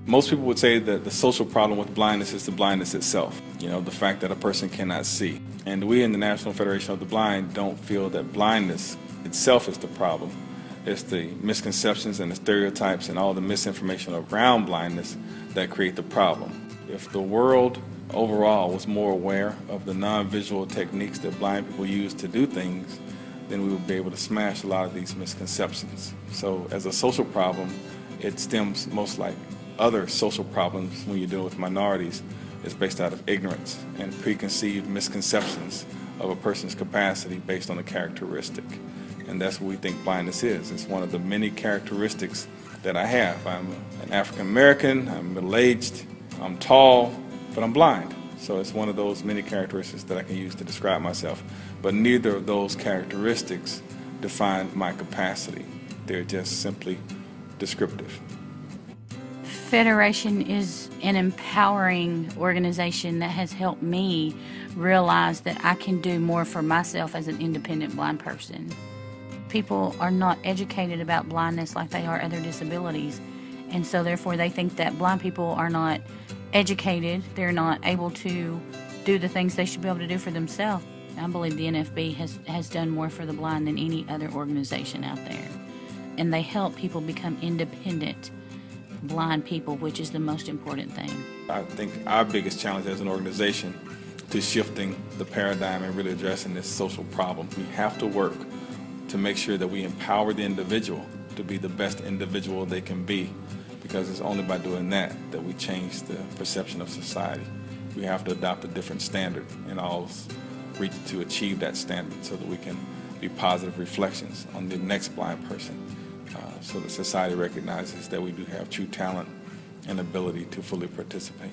Most people would say that the social problem with blindness is the blindness itself, the fact that a person cannot see. And we in the National Federation of the Blind don't feel that blindness itself is the problem. It's the misconceptions and the stereotypes and all the misinformation around blindness that create the problem. If the world overall was more aware of the non-visual techniques that blind people use to do things, then we would be able to smash a lot of these misconceptions. So as a social problem, it stems most like other social problems when you're dealing with minorities. It's based out of ignorance and preconceived misconceptions of a person's capacity based on a characteristic. And that's what we think blindness is. It's one of the many characteristics that I have. I'm an African American, I'm middle-aged, I'm tall, but I'm blind. So it's one of those many characteristics that I can use to describe myself. But neither of those characteristics define my capacity. They're just simply descriptive. Federation is an empowering organization that has helped me realize that I can do more for myself as an independent blind person. People are not educated about blindness like they are other disabilities, and so therefore they think that blind people are not educated, they're not able to do the things they should be able to do for themselves. I believe the NFB has done more for the blind than any other organization out there, and they help people become independent blind people, which is the most important thing. I think our biggest challenge as an organization to shifting the paradigm and really addressing this social problem, we have to work to make sure that we empower the individual to be the best individual they can be, because it's only by doing that that we change the perception of society. We have to adopt a different standard and all reach to achieve that standard so that we can be positive reflections on the next blind person. So that society recognizes that we do have true talent and ability to fully participate.